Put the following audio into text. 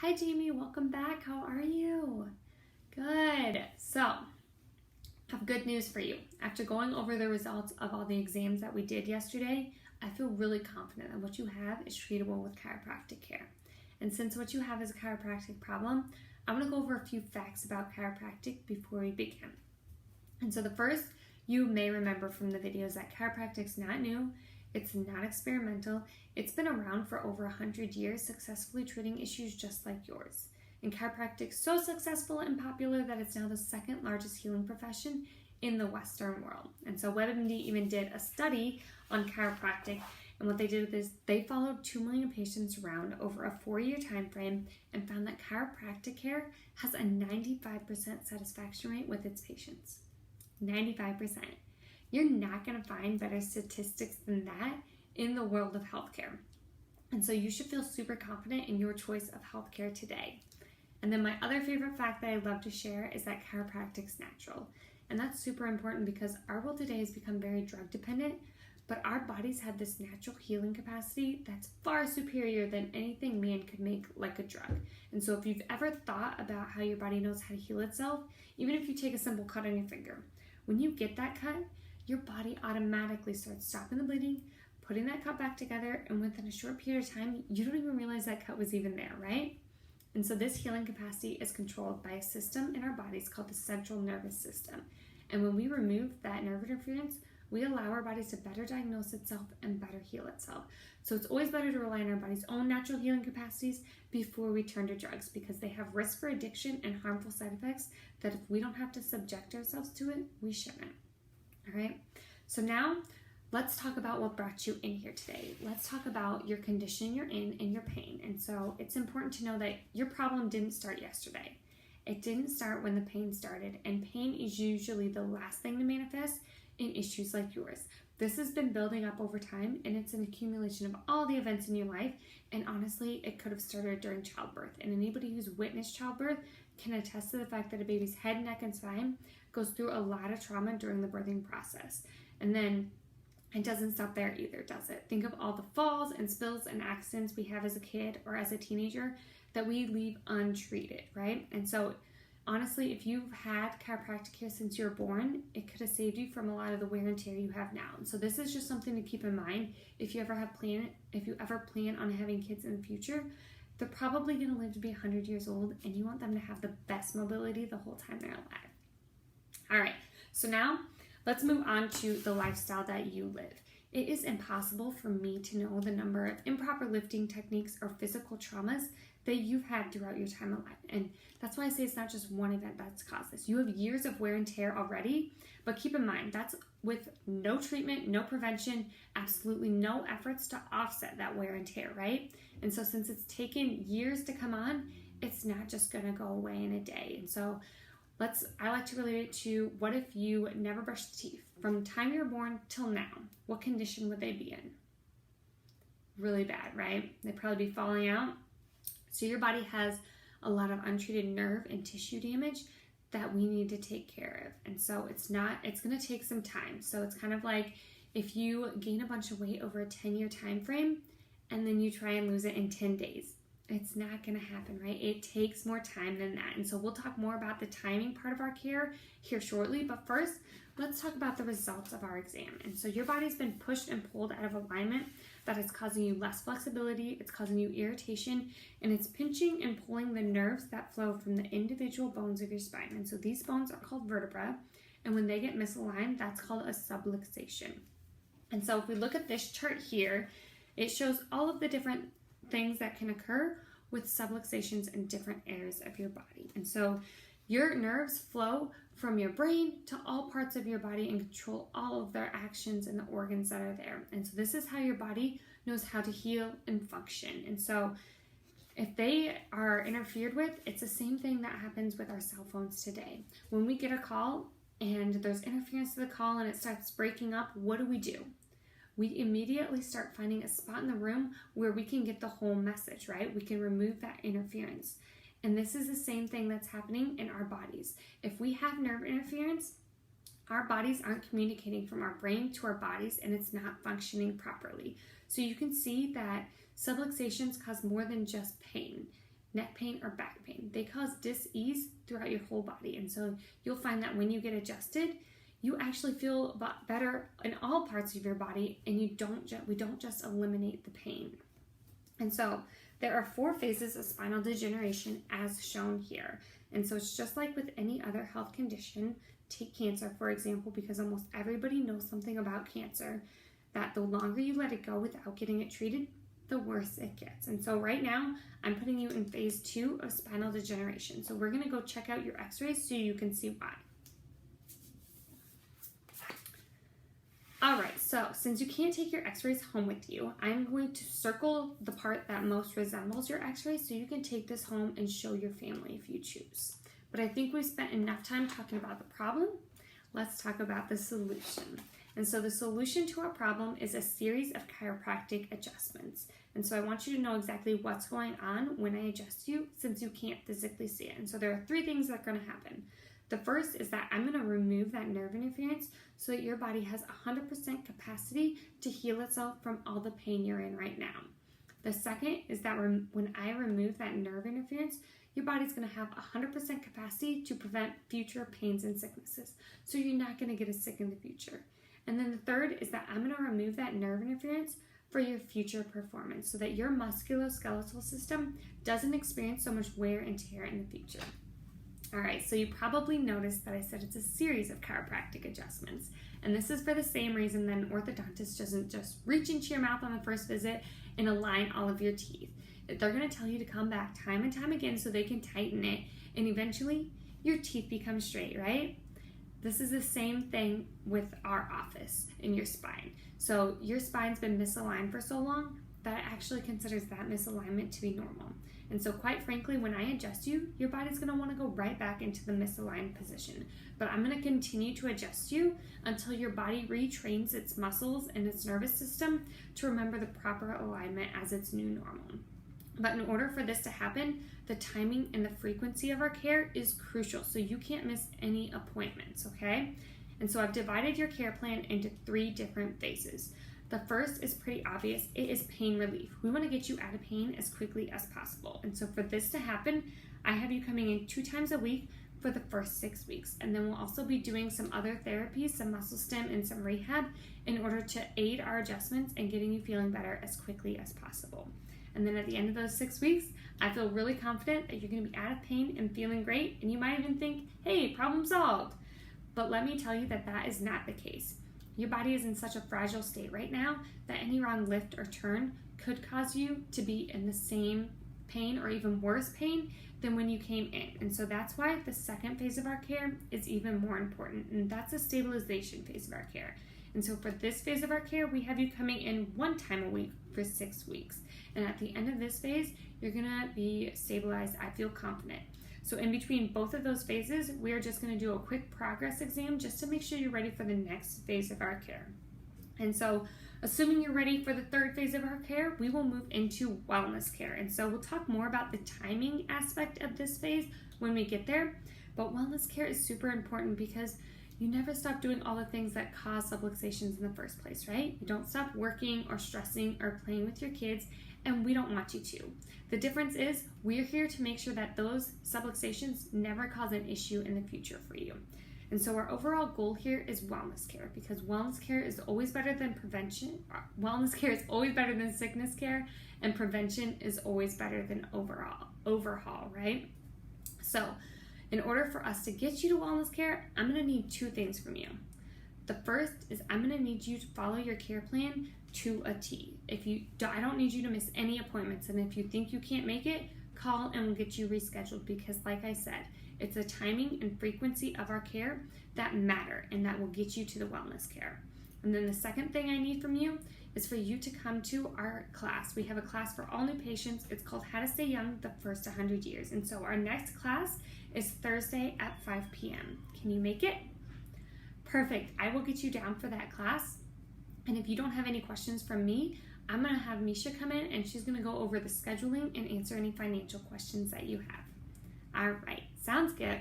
Hi Jamie, welcome back. How are you? Good. So, I have good news for you. After going over the results of all the exams that we did yesterday, I feel really confident that what you have is treatable with chiropractic care. And since what you have is a chiropractic problem, I'm going to go over a few facts about chiropractic before we begin. And so the first, you may remember from the videos that chiropractic's not new. It's not experimental. It's been around for over 100 years, successfully treating issues just like yours. And chiropractic's so successful and popular that it's now the second largest healing profession in the Western world. And so WebMD even did a study on chiropractic, and what they did is they followed 2 million patients around over a 4-year time frame and found that chiropractic care has a 95% satisfaction rate with its patients. 95%. You're not going to find better statistics than that in the world of healthcare. And so you should feel super confident in your choice of healthcare today. And then my other favorite fact that I love to share is that chiropractic's natural. And that's super important because our world today has become very drug dependent, but our bodies have this natural healing capacity that's far superior than anything man could make like a drug. And so if you've ever thought about how your body knows how to heal itself, even if you take a simple cut on your finger, when you get that cut, your body automatically starts stopping the bleeding, putting that cut back together, and within a short period of time, you don't even realize that cut was even there, right? And so this healing capacity is controlled by a system in our bodies called the central nervous system. And when we remove that nerve interference, we allow our bodies to better diagnose itself and better heal itself. So it's always better to rely on our body's own natural healing capacities before we turn to drugs, because they have risk for addiction and harmful side effects that if we don't have to subject ourselves to it, we shouldn't. All right, so now let's talk about what brought you in here today. Let's talk about your condition you're in and your pain. And so it's important to know that your problem didn't start yesterday. It didn't start when the pain started, and pain is usually the last thing to manifest in issues like yours. This has been building up over time, and it's an accumulation of all the events in your life, and honestly, it could have started during childbirth. And anybody who's witnessed childbirth can attest to the fact that a baby's head, neck, and spine goes through a lot of trauma during the birthing process. And then it doesn't stop there either, does it? Think of all the falls and spills and accidents we have as a kid or as a teenager that we leave untreated, right? And so honestly, if you've had chiropractic care since you were born, it could have saved you from a lot of the wear and tear you have now. And so this is just something to keep in mind. If you ever plan on having kids in the future, they're probably going to live to be 100 years old, and you want them to have the best mobility the whole time they're alive. All right, so now let's move on to the lifestyle that you live. It is impossible for me to know the number of improper lifting techniques or physical traumas that you've had throughout your time alive. And that's why I say it's not just one event that's caused this. You have years of wear and tear already, but keep in mind, that's with no treatment, no prevention, absolutely no efforts to offset that wear and tear, right? And so since it's taken years to come on, it's not just gonna go away in a day. And so I like to relate it to, what if you never brushed teeth? From the time you were born till now, what condition would they be in? Really bad, right? They'd probably be falling out. So your body has a lot of untreated nerve and tissue damage that we need to take care of. And so it's going to take some time. So it's kind of like if you gain a bunch of weight over a 10-year time frame and then you try and lose it in 10 days. It's not going to happen, right? It takes more time than that. And so we'll talk more about the timing part of our care here shortly. But first, let's talk about the results of our exam. And so your body's been pushed and pulled out of alignment. That is causing you less flexibility, it's causing you irritation, and it's pinching and pulling the nerves that flow from the individual bones of your spine. And so these bones are called vertebra, and when they get misaligned, that's called a subluxation. And so if we look at this chart here, it shows all of the different things that can occur with subluxations in different areas of your body. And so your nerves flow from your brain to all parts of your body and control all of their actions and the organs that are there. And so this is how your body knows how to heal and function. And so if they are interfered with, it's the same thing that happens with our cell phones today. When we get a call and there's interference to the call and it starts breaking up, what do? We immediately start finding a spot in the room where we can get the whole message, right? We can remove that interference. And this is the same thing that's happening in our bodies. If we have nerve interference, our bodies aren't communicating from our brain to our bodies, and it's not functioning properly. So you can see that subluxations cause more than just pain. neck pain, or back pain. They cause dis-ease throughout your whole body. And so you'll find that when you get adjusted, you actually feel better in all parts of your body, and we don't just eliminate the pain. And so there are 4 phases of spinal degeneration as shown here. And so it's just like with any other health condition. Take cancer, for example, because almost everybody knows something about cancer, that the longer you let it go without getting it treated, the worse it gets. And so right now, I'm putting you in phase 2 of spinal degeneration. So we're gonna go check out your x-rays so you can see why. All right, so since you can't take your x-rays home with you, I'm going to circle the part that most resembles your x-rays so you can take this home and show your family if you choose. But I think we've spent enough time talking about the problem. Let's talk about the solution. And so the solution to our problem is a series of chiropractic adjustments. And so I want you to know exactly what's going on when I adjust you, since you can't physically see it. And so there are 3 things that are going to happen. The first is that I'm going to remove that nerve interference so that your body has 100% capacity to heal itself from all the pain you're in right now. The second is that when I remove that nerve interference, your body's going to have 100% capacity to prevent future pains and sicknesses. So you're not going to get as sick in the future. And then the third is that I'm going to remove that nerve interference for your future performance so that your musculoskeletal system doesn't experience so much wear and tear in the future. All right, so you probably noticed that I said it's a series of chiropractic adjustments. And this is for the same reason that an orthodontist doesn't just reach into your mouth on the first visit and align all of your teeth. They're going to tell you to come back time and time again so they can tighten it, and eventually your teeth become straight, right? This is the same thing with our office in your spine. So your spine's been misaligned for so long that it actually considers that misalignment to be normal. And so quite frankly, when I adjust you, your body's going to want to go right back into the misaligned position. But I'm going to continue to adjust you until your body retrains its muscles and its nervous system to remember the proper alignment as its new normal. But in order for this to happen, the timing and the frequency of our care is crucial. So you can't miss any appointments, okay? And so I've divided your care plan into 3 different phases. The first is pretty obvious. It is pain relief. We want to get you out of pain as quickly as possible. And so for this to happen, I have you coming in 2 times a week for the first 6 weeks. And then we'll also be doing some other therapies, some muscle stim and some rehab in order to aid our adjustments and getting you feeling better as quickly as possible. And then at the end of those 6 weeks, I feel really confident that you're going to be out of pain and feeling great. And you might even think, hey, problem solved. But let me tell you that that is not the case. Your body is in such a fragile state right now that any wrong lift or turn could cause you to be in the same pain or even worse pain than when you came in. And so that's why the second phase of our care is even more important. And that's a stabilization phase of our care. And so for this phase of our care, we have you coming in 1 time a week for 6 weeks. And at the end of this phase, you're gonna be stabilized. I feel confident. So in between both of those phases, we are just gonna do a quick progress exam just to make sure you're ready for the next phase of our care. And so assuming you're ready for the 3rd phase of our care, we will move into wellness care. And so we'll talk more about the timing aspect of this phase when we get there. But wellness care is super important because you never stop doing all the things that cause subluxations in the first place, right? You don't stop working or stressing or playing with your kids, and we don't want you to. The difference is we're here to make sure that those subluxations never cause an issue in the future for you. And so our overall goal here is wellness care, because wellness care is always better than prevention. Wellness care is always better than sickness care, and prevention is always better than overhaul, right? So in order for us to get you to wellness care, I'm gonna need 2 things from you. The first is I'm gonna need you to follow your care plan to a T. I don't need you to miss any appointments, and if you think you can't make it, call and we'll get you rescheduled, because like I said, it's the timing and frequency of our care that matter and that will get you to the wellness care. And then the second thing I need from you is for you to come to our class. We have a class for all new patients. It's called How to Stay Young the First 100 Years. And so our next class is Thursday at 5 p.m. Can you make it? Perfect. I will get you down for that class. And if you don't have any questions from me, I'm going to have Misha come in and she's going to go over the scheduling and answer any financial questions that you have. All right. Sounds good.